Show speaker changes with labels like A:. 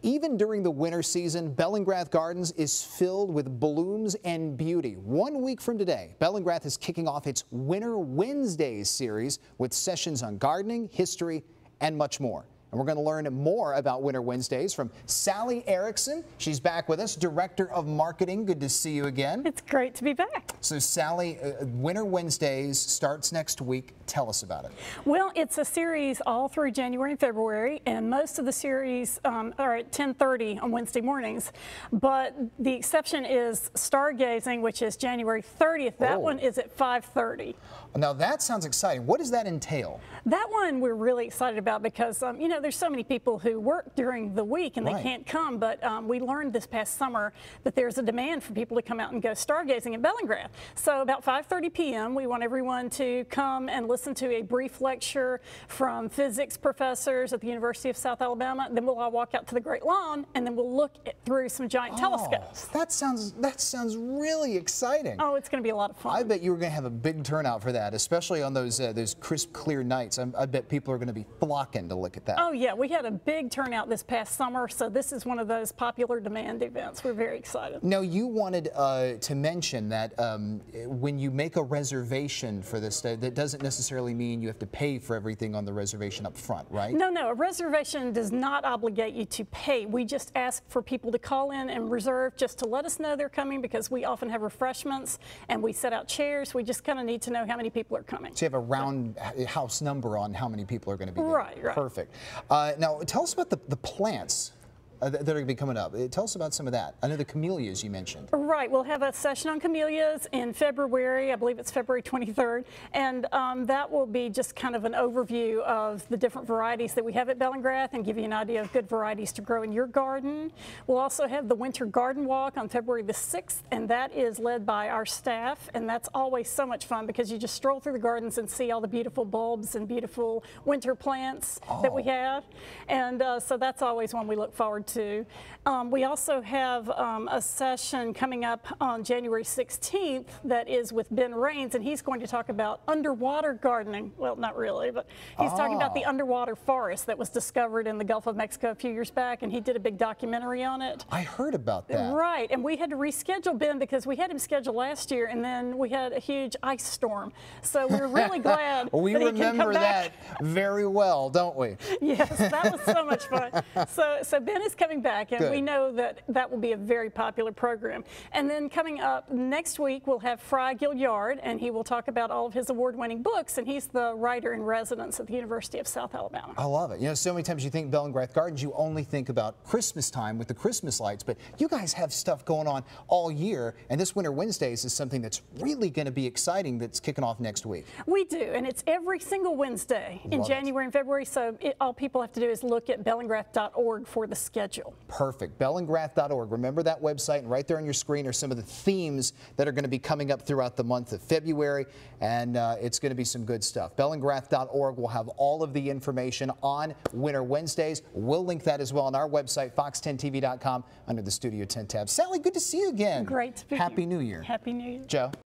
A: Even during the winter season, Bellingrath Gardens is filled with blooms and beauty. 1 week from today, Bellingrath is kicking off its Winter Wednesdays series with sessions on gardening, history, and much more. And we're going to learn more about Winter Wednesdays from Sally Erickson. She's back with us, Director of Marketing. Good to see you again.
B: It's great to be back.
A: So Sally, Winter Wednesdays starts next week. Tell us about it.
B: Well, it's a series all through January and February, and most of the series are at 10:30 on Wednesday mornings. But the exception is stargazing, which is January 30th. That one is at 5:30.
A: Now that sounds exciting. What does that entail?
B: That one we're really excited about because, you know, there's so many people who work during the week and they can't come, but we learned this past summer that there's a demand for people to come out and go stargazing in Bellingrath. So about 5:30 p.m. we want everyone to come and listen to a brief lecture from physics professors at the University of South Alabama. Then we'll all walk out to the Great Lawn and then we'll look through some giant telescopes.
A: That sounds really exciting.
B: Oh, it's going to be a lot of fun.
A: I bet you were going to have a big turnout for that, especially on those crisp, clear nights. I bet people are going to be flocking to look at that.
B: Oh yeah, we had a big turnout this past summer, so this is one of those popular demand events. We're very excited.
A: Now, you wanted to mention that when you make a reservation for this, that doesn't necessarily mean you have to pay for everything on the reservation up front, right?
B: No, a reservation does not obligate you to pay. We just ask for people to call in and reserve just to let us know they're coming, because we often have refreshments and we set out chairs. We just kind of need to know how many people are coming.
A: So you have a round house number on how many people are going to be there.
B: Right.
A: Perfect. Now, tell us about the plants that are going to be coming up. Tell us about some of that. I know the camellias you mentioned.
B: Right. We'll have a session on camellias in February. I believe it's February 23rd. And that will be just kind of an overview of the different varieties that we have at Bellingrath and give you an idea of good varieties to grow in your garden. We'll also have the Winter Garden Walk on February the 6th, and that is led by our staff. And that's always so much fun because you just stroll through the gardens and see all the beautiful bulbs and beautiful winter plants that we have. And so that's always one we look forward to. We also have a session coming up on January 16th that is with Ben Raines, and he's going to talk about underwater gardening. Well, not really, but he's talking about the underwater forest that was discovered in the Gulf of Mexico a few years back, and he did a big documentary on it.
A: I heard about that.
B: Right, and we had to reschedule Ben because we had him scheduled last year, and then we had a huge ice storm. So we're really glad
A: we
B: that he can
A: remember
B: come back.
A: that very well, don't we?
B: Yes, that was so much fun. So Ben is coming back, and we know that that will be a very popular program. And then coming up next week, we'll have Fry Gilliard, and he will talk about all of his award-winning books, and he's the writer in residence at the University of South Alabama.
A: I love it. You know, so many times you think Bellingrath Gardens, you only think about Christmas time with the Christmas lights, but you guys have stuff going on all year, and this Winter Wednesdays is something that's really going to be exciting that's kicking off next week.
B: We do, and it's every single Wednesday in January and February, so all people have to do is look at bellingrath.org for the schedule.
A: Perfect. Bellingrath.org. Remember that website, and right there on your screen are some of the themes that are going to be coming up throughout the month of February, and it's going to be some good stuff. Bellingrath.org will have all of the information on Winter Wednesdays. We'll link that as well on our website, fox10tv.com, under the Studio 10 tab. Sally, good to see you again.
B: Great to be here.
A: Happy New Year.
B: Happy New Year.
A: Joe.